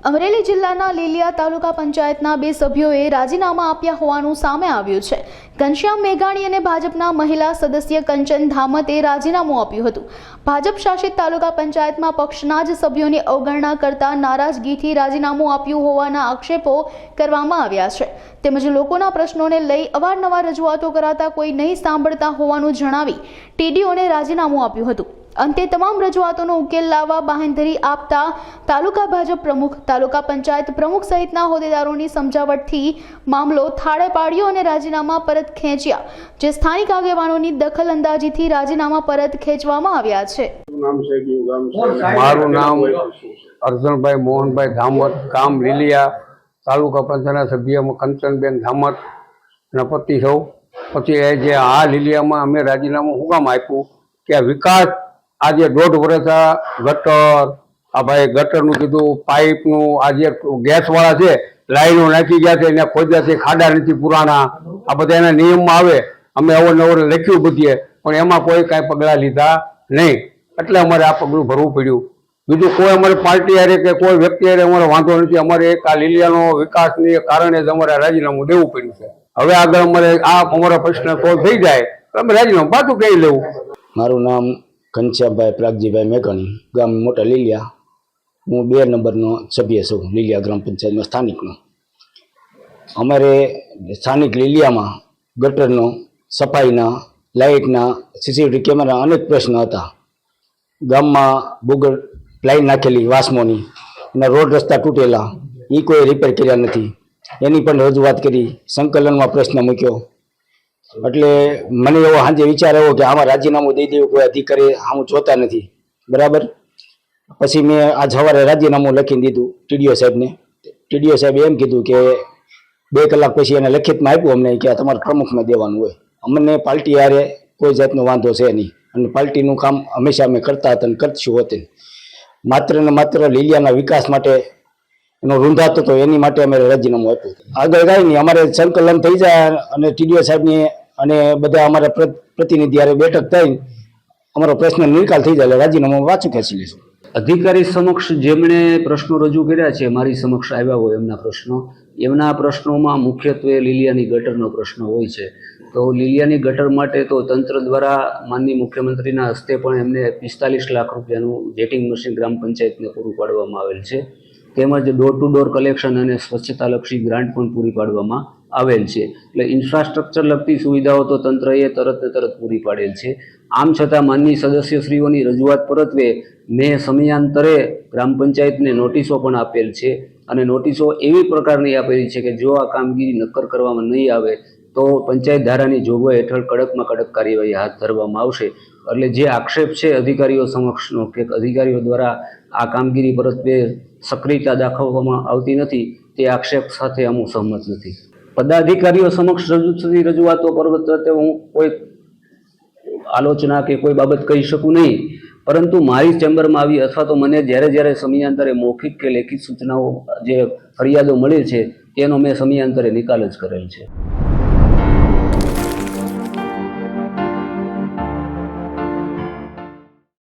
અમરેલી જિલ્લાના લીલિયા તાલુકા પંચાયતના 2 સભ્યોએ રાજીનામા આપ્યા હોવાનું સામે આવ્યું છે। ઘનશ્યામ મેઘાણી અને ભાજપના મહિલા સદસ્ય કંચન ધામતે રાજીનામું આપ્યું હતું। ભાજપ શાસિત તાલુકા પંચાયતમાં પક્ષના જ સભ્યોની અવગણના કરતા નારાજગીથી રાજીનામું આપ્યું હોવાના આક્ષેપો કરવામાં આવ્યા છે। તેમજ લોકોના પ્રશ્નોને લઈ અવારનવાર રજૂઆતો કરાતા કોઈ નહીં સાંભળતા હોવાનું જણાવી ટીડીઓને રાજીનામું આપ્યું હતું। અંતે તમામ રજૂઆતોનો ઉકેલ લાવવા બાહેંધરી આપતા તાલુકા ભાજપ પ્રમુખ, તાલુકા પંચાયત પ્રમુખ સહિતના હોદ્દેદારોની સમજાવટથી મામલો થાળે પાડ્યો અને રાજીનામા પરત ખેંચ્યા, જે સ્થાનિક આગેવાનોની દખલ અંદાજીથી રાજીનામા પરત ખેંચવામાં આવ્યા છે। મારું નામ અર્જુનભાઈ મોહનભાઈ ધામત, ગામ લીલિયા, તાલુકા પંચાયતના સભ્ય કંચનબેન ધામત ના પતિ સૌ। પછી જે આ લીલિયામાં અમે રાજીનામું શું કામ આપ્યું કે વિકાસ આજે 1.5 વર્ષ ગટર, આ ભાઈ ગટરનું કીધું, પાઇપનું, આજે ગેસવાળા છે લાઈનો નાખી ગયા છે, એને ખોદ્યા છે, ખાડા નથી પુરાણા, આ બધા એના નિયમમાં આવે। અમે અવારનવાર લખ્યું બધીએ, પણ એમાં કોઈ કાંઈ પગલાં લીધા નહીં, એટલે અમારે આ પગલું ભરવું પડ્યું। બીજું કોઈ અમારે પાર્ટી હારે કે કોઈ વ્યક્તિ હારે અમારે વાંધો નથી, અમારે એક આ લીલિયાનો વિકાસને કારણે જ અમારે રાજીનામું દેવું પડ્યું છે। હવે આગળ અમારે આ અમારો પ્રશ્ન સોલ્વ થઈ જાય તો અમે રાજીનામું પાછું કહી લેવું। મારું નામ ઘનશ્યામભાઈ પ્રાગજીભાઈ મેઘાણી, ગામ મોટા લીલિયા। હું 2 નંબરનો સભ્ય છું લીલિયા ગ્રામ પંચાયતમાં સ્થાનિકનો। અમારે સ્થાનિક લીલિયામાં ગટરનો, સફાઈના, લાઇટના, સીસીટીવી કેમેરા અનેક પ્રશ્ન હતા। ગામમાં ભૂગર્ભ લાઈન નાખેલી વાસ્મોની, એના રોડ રસ્તા તૂટેલા, એ કોઈ રિપેર કર્યા નથી, એની પણ રજૂઆત કરી, સંકલનમાં પ્રશ્ન મૂક્યો। એટલે મને એવો સાંજે વિચાર આવ્યો કે આમાં રાજીનામું દઈ દેવું, કોઈ અધિકારી આમ જોતા નથી, બરાબર। પછી મેં આજ સવારે રાજીનામું લખીને દીધું ટીડીઓ સાહેબને। ટીડીઓ સાહેબે એમ કીધું કે 2 કલાક પછી એને લખિતમાં આપ્યું અમને કે આ તમારે પ્રમુખને દેવાનું હોય। અમને પાર્ટી હારે કોઈ જાતનો વાંધો છે નહીં, અને પાર્ટીનું કામ હંમેશા અમે કરતા હતા અને કરશું હોતે। માત્ર ને માત્ર લીલિયાના વિકાસ માટે એનો રૂંધાતો હતો, એની માટે અમે રાજીનામું આપ્યું। આગળ કાંઈ નહીં, અમારે સંકલન થઈ જાય અને ટીડીઓ સાહેબની અને બધા અમારા પ્રતિનિધિ હારે બેઠક થઈ અમારો પ્રશ્ન નિકાલ થઈ જાય એટલે રાજીનામું પાછું ખેંચી લઈશું। અધિકારી સમક્ષ જેમણે પ્રશ્નો રજૂ કર્યા છે, મારી સમક્ષ આવ્યા હોય એમના પ્રશ્નોમાં મુખ્યત્વે લીલિયાની ગટરનો પ્રશ્ન હોય છે। તો લીલિયાની ગટર માટે તો તંત્ર દ્વારા માનનીય મુખ્યમંત્રીના હસ્તે પણ એમને 45 લાખ રૂપિયાનું જેટિંગ મશીન ગ્રામ પંચાયતને પૂરું પાડવામાં આવેલ છે, તેમજ ડોર ટુ ડોર કલેક્શન અને સ્વચ્છતાલક્ષી ગ્રાન્ટ પણ પૂરી પાડવામાં આવેલ છે। એટલે ઇન્ફ્રાસ્ટ્રક્ચર લગતી સુવિધાઓ તો તંત્રએ તરત પૂરી પાડેલ છે। આમ છતાં માનનીય સદસ્યશ્રીઓની રજૂઆત પરત્વે મેં સમયાંતરે ગ્રામ પંચાયતને નોટિસો પણ આપેલ છે, અને નોટિસો એવી પ્રકારની આપેલી છે કે જો આ કામગીરી નક્કર કરવામાં નહીં આવે તો પંચાયત ધારાની જોગવાઈ હેઠળ કડકમાં કડક કાર્યવાહી હાથ ધરવામાં આવશે। એટલે જે આક્ષેપ છે અધિકારીઓ સમક્ષનો કે અધિકારીઓ દ્વારા આ કામગીરી પરત્વે સક્રિયતા દાખવવામાં આવતી નથી, તે આક્ષેપ સાથે હું સહમત નથી। પદાધિકારીઓ સમક્ષ રજૂ થતી રજૂઆતો પરત્વે હું કોઈ આલોચના કે કોઈ બાબત કહી શકું નહીં, પરંતુ મારી ચેમ્બરમાં આવી અથવા તો મને જ્યારે સમયાંતરે મૌખિક કે લેખિત સૂચનાઓ જે ફરિયાદો મળે છે તેનો મેં સમયાંતરે નિકાલ જ કરેલ છે।